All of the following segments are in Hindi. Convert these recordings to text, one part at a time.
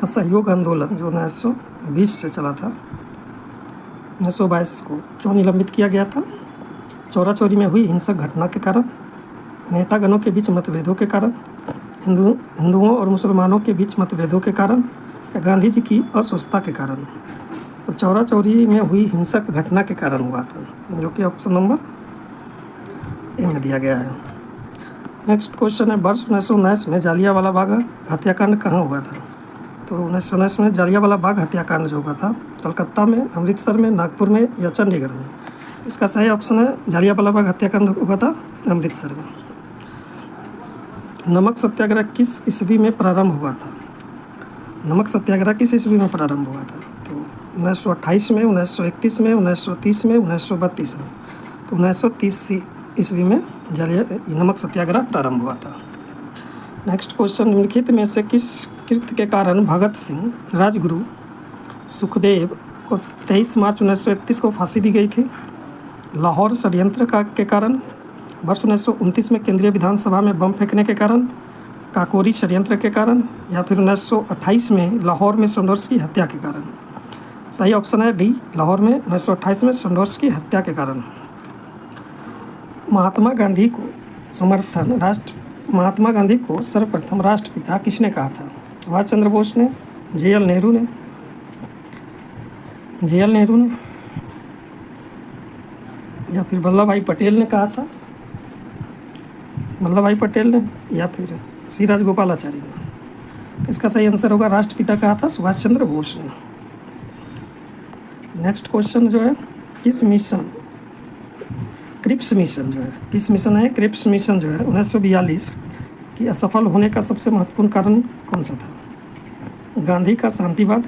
असहयोग आंदोलन जो 1920 से चला था 1922 को क्यों निलंबित किया गया था? चौरा चौरी में हुई हिंसक घटना के कारण, नेतागणों के बीच मतभेदों के कारण, हिंदुओं और मुसलमानों के बीच मतभेदों के कारण, या गांधी जी की अस्वस्थता के कारण? तो चौरा चौरी में हुई हिंसक घटना के कारण हुआ था, जो कि ऑप्शन नंबर ए में दिया गया है। नेक्स्ट क्वेश्चन है, वर्ष 1919 में जालियांवाला बाग हत्याकांड कहाँ हुआ था? तो 1919 में जालियांवाला बाग हत्याकांड जो हुआ था कलकत्ता में, अमृतसर में, नागपुर में या चंडीगढ़ में? इसका सही ऑप्शन है जालियांवाला बाग हत्याकांड हुआ था अमृतसर में। नमक सत्याग्रह किस ईस्वी में प्रारंभ हुआ था? नमक सत्याग्रह किस ईस्वी में प्रारंभ हुआ था? तो 1928 में, 1931 में, 1930 में, 1932 में? तो 1930 ईस्वी में नमक सत्याग्रह प्रारंभ हुआ था। नेक्स्ट क्वेश्चन, निम्नलिखित में से किस कृत्य के कारण भगत सिंह, राजगुरु, सुखदेव को 23 मार्च 1931 को फांसी दी गई थी? लाहौर षड्यंत्र के कारण, वर्ष 1929 में केंद्रीय विधानसभा में बम फेंकने के कारण, काकोरी षड्यंत्र के कारण, या फिर 1928 में लाहौर में सैंडर्स की हत्या के कारण? सही ऑप्शन है डी, लाहौर में 1928 में सैंडर्स की हत्या के कारण। महात्मा गांधी को सर्वप्रथम राष्ट्रपिता किसने कहा था? सुभाष चंद्र बोस ने, जे.एल. नेहरू ने, या फिर वल्लभ भाई पटेल ने कहा था, या फिर सी राजगोपालाचारी ने? तो इसका सही आंसर होगा राष्ट्रपिता कहा था सुभाष चंद्र बोस ने। नेक्स्ट क्वेश्चन जो है, क्रिप्स मिशन जो है, क्रिप्स मिशन जो है 1942 की असफल होने का सबसे महत्वपूर्ण कारण कौन सा था? गांधी का शांतिवाद,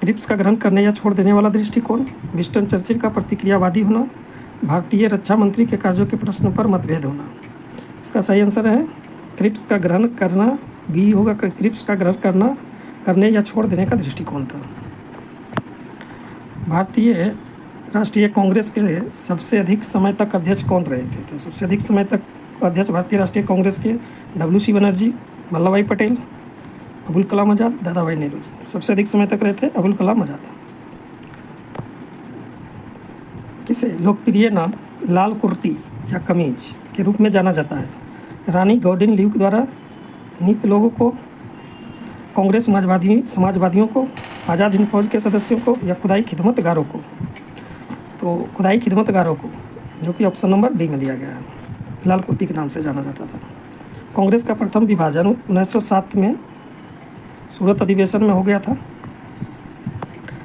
क्रिप्स का ग्रहण करने या छोड़ देने वाला दृष्टिकोण, विंस्टन चर्चिल का प्रतिक्रियावादी होना, भारतीय रक्षा मंत्री के कार्यों के प्रश्न पर मतभेद होना? इसका सही आंसर है क्रिप्स का ग्रहण करना, बी होगा, क्रिप्स का ग्रहण करने या छोड़ देने का दृष्टिकोण था। भारतीय राष्ट्रीय कांग्रेस के सबसे अधिक समय तक अध्यक्ष कौन रहे थे? तो सबसे अधिक समय तक अध्यक्ष भारतीय राष्ट्रीय कांग्रेस के W.C. बनर्जी, वल्लभ भाई पटेल, अबुल कलाम आज़ाद, दादा भाई नेहरू जी। सबसे अधिक समय तक रहे थे अबुल कलाम आज़ाद। किसे लोकप्रिय नाम लाल कुर्ती या कमीज के रूप में जाना जाता है? रानी गॉर्डन लीव द्वारा, नीत लोगों को, कांग्रेस समाजवादियों को, आज़ाद हिंद फौज के सदस्यों को, या खुदाई खिदमतगारों को? तो खुदाई खिदमतगारों को, जो कि ऑप्शन नंबर डी में दिया गया है। लाल कुर्ती के नाम से जाना जाता था। कांग्रेस का प्रथम विभाजन 1907 में सूरत अधिवेशन में हो गया था।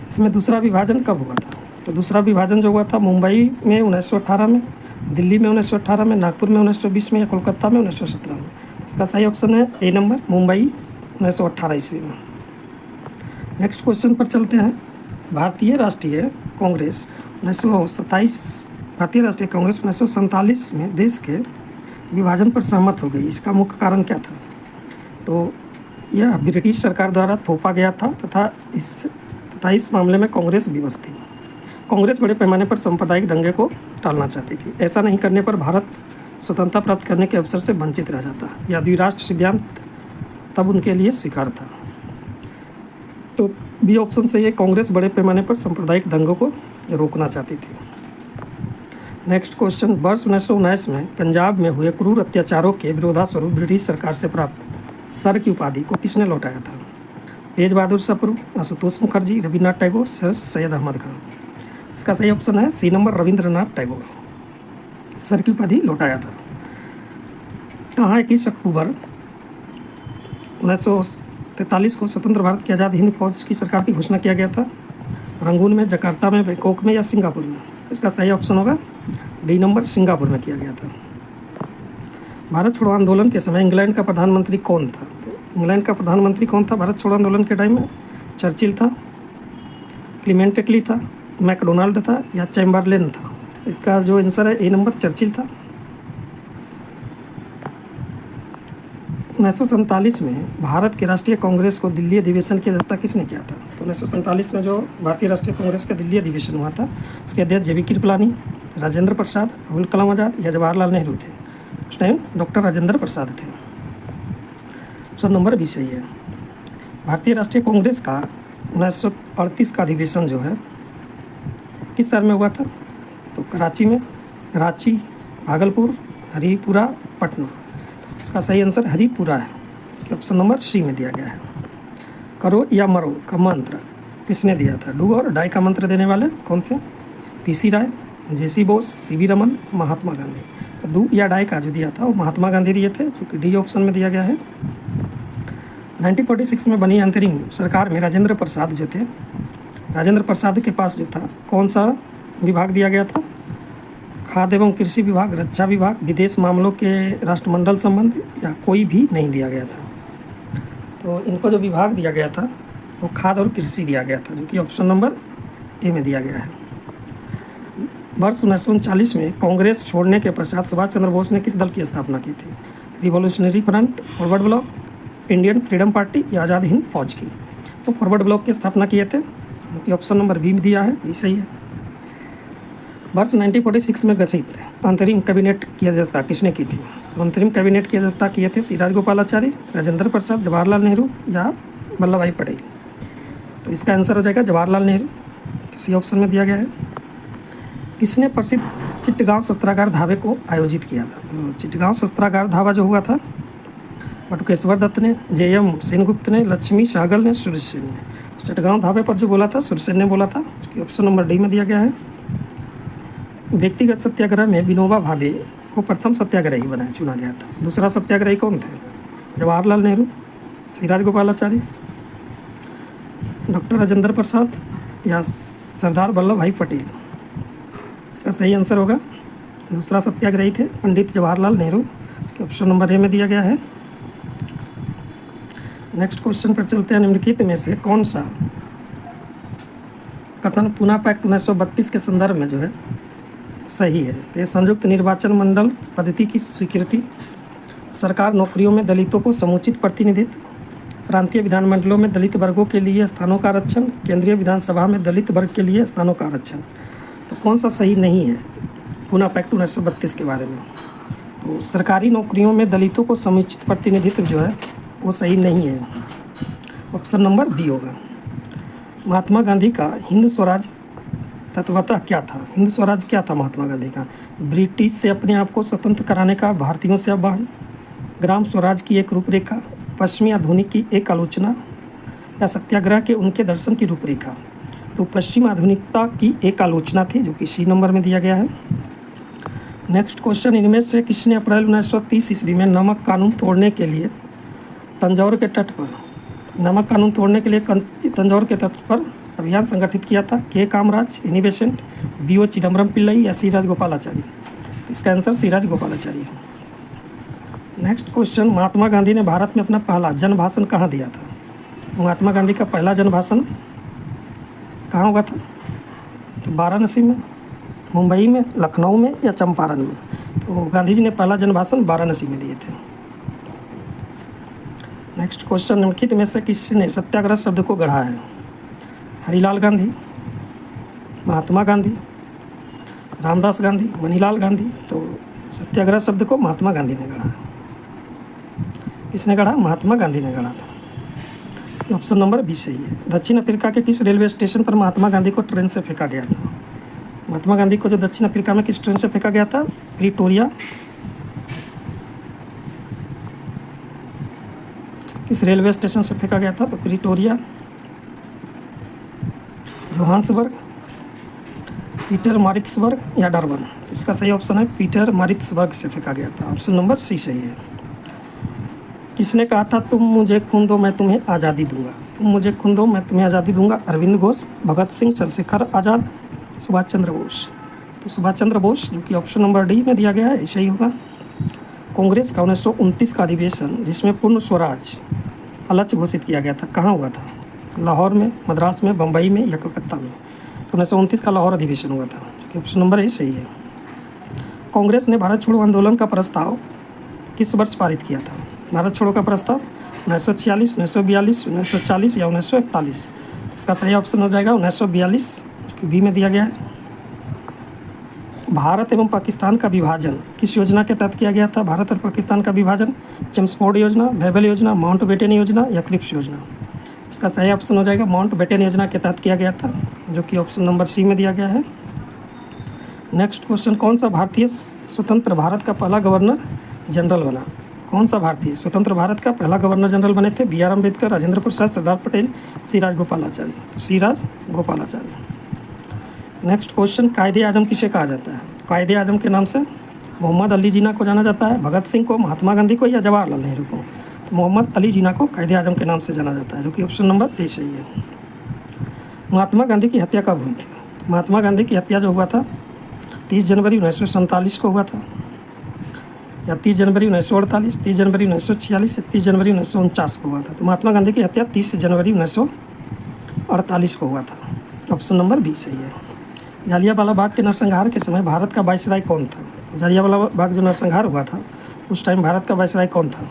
इसमें दूसरा विभाजन कब हुआ था? तो दूसरा विभाजन जो हुआ था मुंबई में 1918 में, दिल्ली में 1918 में, नागपुर में 1920 में, या कोलकाता में 1917 में? इसका सही ऑप्शन है ए नंबर, मुंबई 1918 ईस्वी में। नेक्स्ट क्वेश्चन पर चलते हैं। भारतीय राष्ट्रीय कांग्रेस 1947 में देश के विभाजन पर सहमत हो गई। इसका मुख्य कारण क्या था? तो यह ब्रिटिश सरकार द्वारा थोपा गया था तथा इस मामले में कांग्रेस विवश थी। कांग्रेस बड़े पैमाने पर सांप्रदायिक दंगे को टालना चाहती थी। ऐसा नहीं करने पर भारत स्वतंत्रता प्राप्त करने के अवसर से वंचित रह जाता। यह द्विराष्ट्र सिद्धांत तब उनके लिए स्वीकार था। तो बी ऑप्शन से ये कांग्रेस बड़े पैमाने पर सांप्रदायिक दंगों को रोकना चाहती थी। नेक्स्ट क्वेश्चन, वर्ष 1919 में पंजाब में हुए क्रूर अत्याचारों के विरोधास्वरूप ब्रिटिश सरकार से प्राप्त सर की उपाधि को किसने लौटाया था? तेज बहादुर सप्रू, आशुतोष मुखर्जी, रविन्द्रनाथ टैगोर, सर सैयद अहमद खान? इसका सही ऑप्शन है C number, Rabindranath Tagore. Sir की उपाधि लौटाया था। कहाँ 21 अक्टूबर 1943 को स्वतंत्र भारत की आज़ाद हिंद फौज की सरकार की घोषणा किया गया था? रंगून में, जकार्ता में, बैंकॉक में, या सिंगापुर में? इसका सही ऑप्शन होगा डी नंबर, सिंगापुर में किया गया था। भारत छोड़ो आंदोलन के समय इंग्लैंड का प्रधानमंत्री कौन था? तो इंग्लैंड का प्रधानमंत्री कौन था भारत छोड़ो आंदोलन के टाइम में? चर्चिल था, क्लीमेंट एटली था, मैकडोनाल्ड था, या चैम्बरलेन था? इसका जो आंसर है ए नंबर, चर्चिल था। 1947 में भारत के राष्ट्रीय कांग्रेस को दिल्ली अधिवेशन की अध्यक्षता किसने किया था? तो 1947 में जो भारतीय राष्ट्रीय कांग्रेस का दिल्ली अधिवेशन हुआ था उसके अध्यक्ष JB कृपलानी, राजेंद्र प्रसाद, अबुल कलाम आज़ाद, या जवाहरलाल नेहरू थे? उस टाइम डॉक्टर राजेंद्र प्रसाद थे। ऑप्शन नंबर बी सही है। भारतीय राष्ट्रीय कांग्रेस का 1938 का अधिवेशन जो है किस शहर में हुआ था? तो कराची में, रांची, भागलपुर, हरिपुरा, पटना। इसका सही आंसर हरिपुरा है, ऑप्शन नंबर सी में दिया गया है। करो या मरो का मंत्र किसने दिया था? डू और डाई का मंत्र देने वाले कौन थे? पीसी राय, जेसी बोस, सीवी रमन, महात्मा गांधी। तो डू या डाई का जो दिया था वो महात्मा गांधी दिए थे, जो कि डी ऑप्शन में दिया गया है। 1946 में बनी अंतरिम सरकार में राजेंद्र प्रसाद जो थे, राजेंद्र प्रसाद के पास जो था कौन सा विभाग दिया गया था? खाद्य एवं कृषि विभाग, रक्षा विभाग, विदेश मामलों के राष्ट्रमंडल संबंध या कोई भी नहीं दिया गया था। तो इनको जो विभाग दिया गया था वो खाद्य और कृषि दिया गया था, जो कि ऑप्शन नंबर ए में दिया गया है। वर्ष 1939 में कांग्रेस छोड़ने के पश्चात सुभाष चंद्र बोस ने किस दल की स्थापना की थी? Revolutionary front, forward block, Indian freedom party या आज़ाद हिंद फौज की? तो फॉरवर्ड ब्लॉक की स्थापना किए थे, जो कि ऑप्शन नंबर बी में दिया है, ये सही है। वर्ष 1946 में गठित अंतरिम कैबिनेट की अध्यक्षता किसने की थी? तो अंतरिम कैबिनेट की अध्यक्षता किए थे सी राजगोपालाचारी, राजेंद्र प्रसाद, जवाहरलाल नेहरू या वल्लभ भाई पटेल। तो इसका आंसर हो जाएगा जवाहरलाल नेहरू, किसी ऑप्शन में दिया गया है। किसने प्रसिद्ध चिट्टगांव शस्त्रागार धावे को आयोजित किया था? तो चिट्टगांव शस्त्रागार धावा जो हुआ था बटुकेश्वर दत्त ने, जे.एम. सेनगुप्त ने, लक्ष्मी सहगल ने, सूर्य सेन ने। चिट्टगांव धावे पर जो बोला था सूर्य सेन ने बोला था, उसकी ऑप्शन नंबर डी में दिया गया है। व्यक्तिगत सत्याग्रह में विनोबा भावे को प्रथम सत्याग्रही बनाया चुना गया था। दूसरा सत्याग्रही कौन थे? जवाहरलाल नेहरू, सी राजगोपालाचारी, डॉक्टर राजेंद्र प्रसाद या सरदार वल्लभ भाई पटेल? इसका सही आंसर होगा दूसरा सत्याग्रही थे Pandit Jawaharlal Nehru, option number A में दिया गया है। नेक्स्ट क्वेश्चन पर चलते हैं। निम्नलिखित में से कौन सा कथन पूना पैक्ट 1932 के संदर्भ में जो है सही है? तो ये संयुक्त निर्वाचन मंडल पद्धति की स्वीकृति, सरकार नौकरियों में दलितों को समुचित प्रतिनिधित्व, प्रांतीय विधानमंडलों में दलित वर्गों के लिए स्थानों का आरक्षण, केंद्रीय विधानसभा में दलित वर्ग के लिए स्थानों का आरक्षण। तो कौन सा सही नहीं है पूना पैक्ट 1932 के बारे में? तो सरकारी नौकरियों में दलितों को समुचित प्रतिनिधित्व जो है वो सही नहीं है, ऑप्शन नंबर बी होगा। महात्मा गांधी का हिंद स्वराज तत्वतः क्या था? हिंद स्वराज क्या था महात्मा गांधी का? ब्रिटिश से अपने आप को स्वतंत्र कराने का भारतीयों से आह्वान, ग्राम स्वराज की एक रूपरेखा, पश्चिमी आधुनिक की एक आलोचना या सत्याग्रह के उनके दर्शन की रूपरेखा? तो पश्चिम आधुनिकता की एक आलोचना थी, जो कि सी नंबर में दिया गया है। नेक्स्ट क्वेश्चन, इनमें से किसने अप्रैल 1930 ईस्वी में नमक कानून तोड़ने के लिए तंजौर के तट पर अभियान संगठित किया था? के कामराज, एनी बेसेंट, बी.ओ. चिदम्बरम पिल्लई या सी राजगोपालाचारी? इसका आंसर सी राजगोपालाचारी है। नेक्स्ट क्वेश्चन, महात्मा गांधी ने भारत में अपना पहला जन भाषण कहाँ दिया था? महात्मा गांधी का पहला जन भाषण कहाँ हुआ था? तो वाराणसी में, मुंबई में, लखनऊ में या चंपारण में? तो गांधी जी ने पहला जन भाषण वाराणसी में दिए थे। नेक्स्ट क्वेश्चन, निम्नलिखित में से किसने सत्याग्रह शब्द को गढ़ा है? हरिलाल गांधी, महात्मा गांधी, रामदास गांधी, मनीलाल गांधी? तो सत्याग्रह शब्द को महात्मा गांधी ने गढ़ा। किसने गढ़ा? महात्मा गांधी ने गढ़ा था, ऑप्शन नंबर बी सही है। दक्षिण अफ्रीका के किस रेलवे स्टेशन पर महात्मा गांधी को ट्रेन से फेंका गया था? महात्मा गांधी को जो दक्षिण अफ्रीका में किस ट्रेन से फेंका गया था? प्रिटोरिया। किस रेलवे स्टेशन से फेंका गया था? तो प्रिटोरिया, जोहान्सबर्ग, पीटर मारिट्सबर्ग या डरबन? तो इसका सही ऑप्शन है पीटर मारिट्सबर्ग से फेंका गया था, ऑप्शन नंबर सी सही है। किसने कहा था तुम मुझे खून दो मैं तुम्हें आज़ादी दूंगा? तुम मुझे खून दो मैं तुम्हें आज़ादी दूंगा। अरविंद घोष, भगत सिंह, चंद्रशेखर आज़ाद, सुभाष चंद्र बोस? तो सुभाष चंद्र बोस, जो कि ऑप्शन नंबर डी में दिया गया है, ऐसा ही होगा। कांग्रेस का 1929 का अधिवेशन जिसमें पूर्ण स्वराज अलक्ष्य घोषित किया गया था, कहाँ हुआ था? लाहौर में, मद्रास में, बम्बई में या कलकत्ता में? तो 1929 का लाहौर अधिवेशन हुआ था, जो कि ऑप्शन नंबर ए सही है। कांग्रेस ने भारत छोड़ो आंदोलन का प्रस्ताव किस वर्ष पारित किया था? भारत छोड़ो का प्रस्ताव 1946, 1942, 1940 या 1941? इसका सही ऑप्शन हो जाएगा 1942, जो कि बी में दिया गया है। भारत एवं पाकिस्तान का विभाजन किस योजना के तहत किया गया था? भारत और पाकिस्तान का विभाजन चेम्सफोर्ड योजना, बेबल योजना, माउंटबेटन योजना या क्रिप्स योजना? इसका सही ऑप्शन हो जाएगा माउंट बेटन योजना के तहत किया गया था, जो कि ऑप्शन नंबर सी में दिया गया है। नेक्स्ट क्वेश्चन, कौन सा भारतीय स्वतंत्र भारत का पहला गवर्नर जनरल बना? कौन सा भारतीय स्वतंत्र भारत का पहला गवर्नर जनरल बने थे? B R Ambedkar, Rajendra Prasad, Sardar Patel, C Rajagopalachari. C Rajagopalachari. Next question, कायदे आजम किसे कहा जाता है? कायदे आजम के नाम से मोहम्मद अली जिन्ना को जाना जाता है, भगत सिंह को, महात्मा गांधी को, या जवाहरलाल नेहरू को? तो मोहम्मद अली जिन्ना को कायदे आजम के नाम से जाना जाता है, जो कि ऑप्शन नंबर ए सही है। महात्मा गांधी की हत्या कब हुई थी? महात्मा गांधी की हत्या जो हुआ था 30 जनवरी 1947 को हुआ था, या 30 जनवरी 1948, 30 जनवरी 1946, 30 जनवरी 1949 को हुआ था। तो महात्मा गांधी की हत्या 30 जनवरी 1948 को हुआ था, ऑप्शन नंबर बी सही है। जालियांवाला बाग के नरसंहार के समय भारत का वायसराय कौन था? जालियांवाला बाग जो नरसंहार हुआ था उस टाइम भारत का वायसराय कौन था?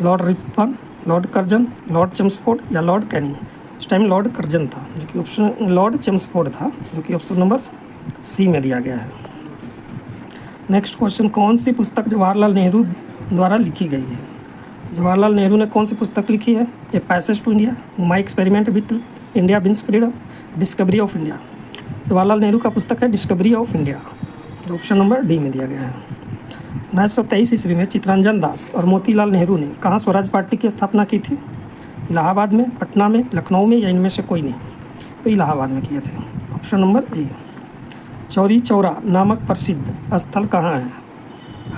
Lord Ripon, Lord Curzon, Lord Chelmsford, या लॉर्ड कैनिंग? उस टाइम लॉर्ड कर्जन था, जो कि ऑप्शन लॉर्ड चेम्सफोर्ड था, जो कि ऑप्शन नंबर सी में दिया गया है। नेक्स्ट क्वेश्चन, कौन सी पुस्तक जवाहरलाल नेहरू द्वारा लिखी गई है? जवाहरलाल नेहरू ने कौन सी पुस्तक लिखी है? A passage to India, my experiment with India wins freedom, discovery of India? Jawaharlal Nehru का पुस्तक है डिस्कवरी ऑफ इंडिया, जो ऑप्शन नंबर डी में दिया गया है। 1923 ईस्वी में चित्तरंजन दास और मोतीलाल नेहरू ने कहाँ स्वराज पार्टी की स्थापना की थी? इलाहाबाद में, पटना में, लखनऊ में, या इनमें से कोई नहीं? तो इलाहाबाद में किए थे, ऑप्शन नंबर ए। चौरी चौरा नामक प्रसिद्ध स्थल कहाँ है?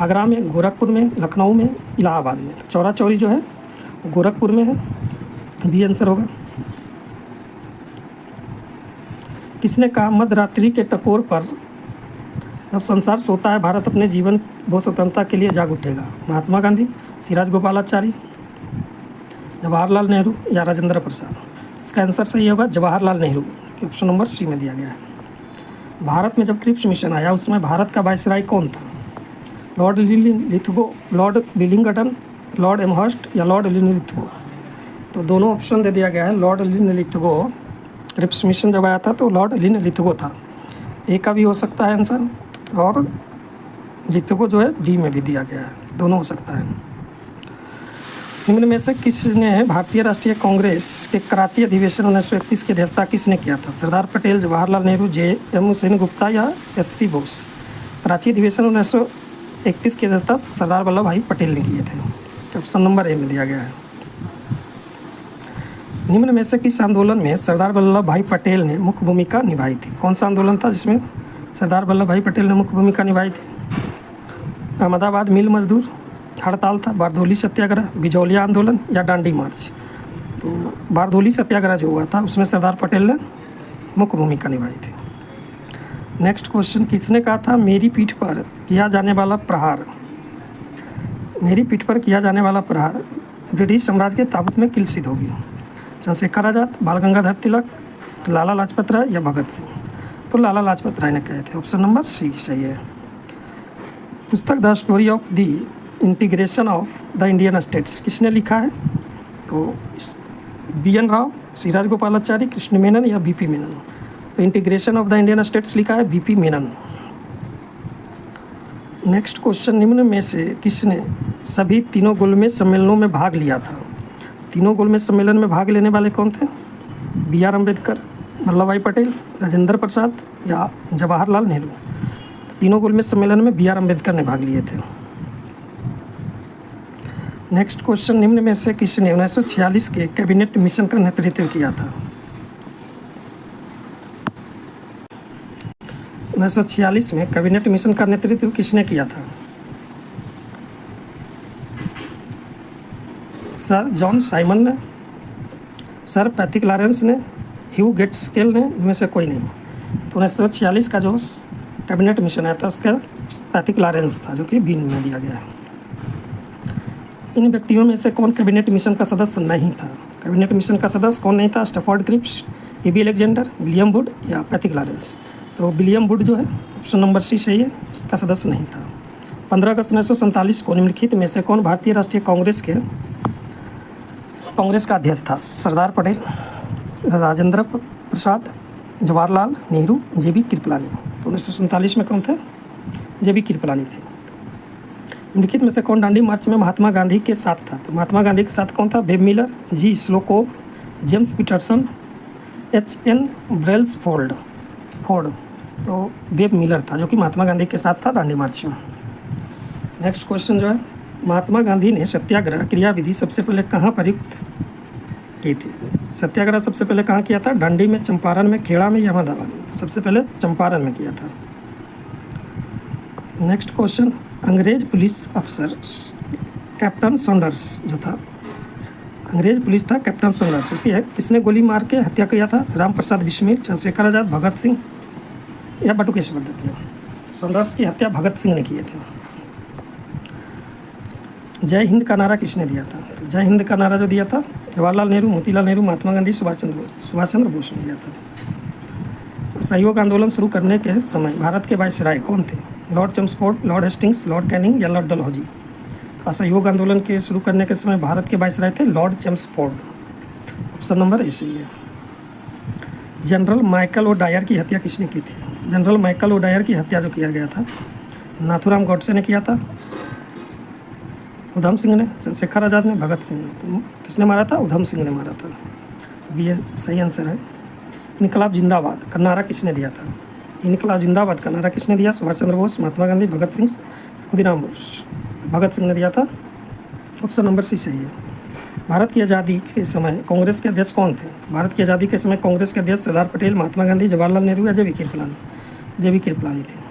आगरा में, गोरखपुर में, लखनऊ में, इलाहाबाद में? तो चौरा चौरी जो है गोरखपुर में है, बी आंसर होगा। किसने कहा मध्यरात्रि के टकोर पर जब संसार सोता है भारत अपने जीवन व स्वतंत्रता के लिए जाग उठेगा? महात्मा गांधी, सी राजगोपालाचारी, जवाहरलाल नेहरू, या राजेंद्र प्रसाद? इसका आंसर सही होगा Jawaharlal Nehru, option number C में दिया गया है। भारत में जब क्रिप्स मिशन आया उस समय भारत का वायसराय कौन था? Lord Lithgow, Lord Willingdon, Lord Amherst, या लॉर्ड लिथगो? तो दोनों ऑप्शन दे दिया गया है। लॉर्ड लिथगो, क्रिप्स मिशन जब आया था तो लॉर्ड लिथगो था, ए का भी हो सकता है आंसर, और लिथगो जो है डी में भी दिया गया है, दोनों हो सकता है। निम्न में से किसने भारतीय राष्ट्रीय कांग्रेस के कराची अधिवेशन 1931 की अध्यक्षता किसने किया था? सरदार पटेल, जवाहरलाल नेहरू, जे.एम. सेनगुप्ता, या एस.सी. बोस? कराची अधिवेशन 1931 की अध्यक्षता सरदार वल्लभ भाई पटेल ने किए थे, ऑप्शन नंबर ए में दिया गया है। निम्न में से किस आंदोलन में सरदार वल्लभ भाई पटेल ने मुख्य भूमिका निभाई थी? कौन सा आंदोलन था जिसमें सरदार वल्लभ भाई पटेल ने मुख्य भूमिका निभाई थी? अहमदाबाद मिल मजदूर हड़ताल था, बारदोली सत्याग्रह, बिजौलिया आंदोलन, या डांडी मार्च? तो बारदोली सत्याग्रह जो हुआ था उसमें सरदार पटेल ने मुख्य भूमिका निभाई थी। नेक्स्ट क्वेश्चन, किसने कहा था मेरी पीठ पर किया जाने वाला प्रहार, मेरी पीठ पर किया जाने वाला प्रहार ब्रिटिश साम्राज्य के ताबूत में किलसित होगी? चंद्रशेखर आजाद, बाल गंगाधर तिलक, लाला लाजपत राय, या भगत सिंह? तो लाला लाजपत राय ने कहे थे, ऑप्शन नंबर सी सही है। पुस्तक the story of the integration of the Indian states किसने लिखा है? तो बी एन राव, सी राजगोपालाचारी, कृष्ण मेनन, या बी.पी. मेनन? तो integration of the Indian states लिखा है बी.पी. मेनन। नेक्स्ट क्वेश्चन, निम्न में से किसने सभी तीनों गोलमेज सम्मेलनों में भाग लिया था? तीनों गोलमेज सम्मेलन में भाग लेने वाले कौन थे? बी आर अम्बेडकर, वल्लभ भाई पटेल, राजेंद्र प्रसाद, या जवाहरलाल नेहरू? तो तीनों गोलमेज सम्मेलन में बी आर अम्बेडकर ने भाग लिए थे। नेक्स्ट क्वेश्चन, निम्न में से किसने 1946 के कैबिनेट मिशन का नेतृत्व किया था? 1946 में कैबिनेट मिशन का नेतृत्व किसने किया था? सर जॉन साइमन ने, सर पैथिक लॉरेंस ने, ह्यू गेट्सकेल ने, इनमें से कोई नहीं? तो 1946 का जो कैबिनेट मिशन आया था उसका पैथिक लॉरेंस था, जो कि बी में दिया गया है। इन व्यक्तियों में से कौन कैबिनेट मिशन का सदस्य नहीं था? कैबिनेट मिशन का सदस्य कौन नहीं था? Stafford Cripps, A B. Alexander, William Wood, या पैथिक लॉरेंस? तो विलियम वुड जो है ऑप्शन नंबर सी सही है, इसका सदस्य नहीं था। 15 अगस्त 1947 को निम्नलिखित में से कौन भारतीय राष्ट्रीय कांग्रेस का अध्यक्ष था? सरदार पटेल, राजेंद्र प्रसाद, जवाहरलाल नेहरू, जे.बी. कृपलानी? तो 1947 में कौन थे? जे.बी. कृपलानी थे। निम्नलिखित में से कौन दांडी मार्च में महात्मा गांधी के साथ था? तो महात्मा गांधी के साथ कौन था? Webb Miller, G Slocombe, James Peterson, H N. Brailsford Ford, तो वेब मिलर था जो कि महात्मा गांधी के साथ था दांडी मार्च में। नेक्स्ट क्वेश्चन जो है, महात्मा गांधी ने सत्याग्रह क्रियाविधि सबसे पहले कहाँ प्रयुक्त की थी? सत्याग्रह सबसे पहले कहाँ किया था? दांडी में, चंपारण में, खेड़ा में या अहमदाबाद में? सबसे पहले चंपारण में किया था। नेक्स्ट क्वेश्चन, अंग्रेज पुलिस अफसर कैप्टन सॉन्डर्स जो था, अंग्रेज पुलिस था कैप्टन सॉन्डर्स, उसकी किसने गोली मार के हत्या किया था? राम प्रसाद बिस्मिल, चंद्रशेखर आज़ाद, भगत सिंह या बटुकेश्वर दत्त? सॉन्डर्स की हत्या भगत सिंह ने किए थे। जय हिंद का नारा किसने दिया था? तो जय हिंद का नारा जो दिया था जवाहरलाल नेहरू, मोतीलाल नेहरू, महात्मा गांधी, सुभाष चंद्र बोस ने दिया था। असहयोग आंदोलन शुरू करने के समय भारत के वायसराय कौन थे? Lord Chelmsford, Lord Hastings, Lord Canning या लॉर्ड डलहौजी? असहयोग आंदोलन के शुरू करने के समय भारत के वायसराय थे लॉर्ड चेम्सफोर्ड। ऑप्शन नंबर ए सही है। जनरल माइकल ओडायर की हत्या किसने की थी? जनरल माइकल ओडायर की हत्या जो किया गया था नाथूराम गॉडसे ने किया था, उधम सिंह ने, चंद्रशेखर आज़ाद ने, भगत सिंह ने। तो किसने मारा था? उधम सिंह ने मारा था। बी ए सही आंसर है। इनकलाब जिंदाबाद का नारा किसने दिया था? इनकलाब जिंदाबाद का नारा किसने दिया? सुभाष चंद्र बोस, महात्मा गांधी, भगत सिंह, खुदीराम बोस? भगत सिंह ने दिया था। ऑप्शन नंबर सी सही है। भारत की आज़ादी के समय कांग्रेस के अध्यक्ष कौन थे? भारत की आज़ादी के समय कांग्रेस के अध्यक्ष सरदार पटेल, महात्मा गांधी, जवाहरलाल नेहरू या जे.वी. कृपलानी? जे.वी. कृपलानी थे।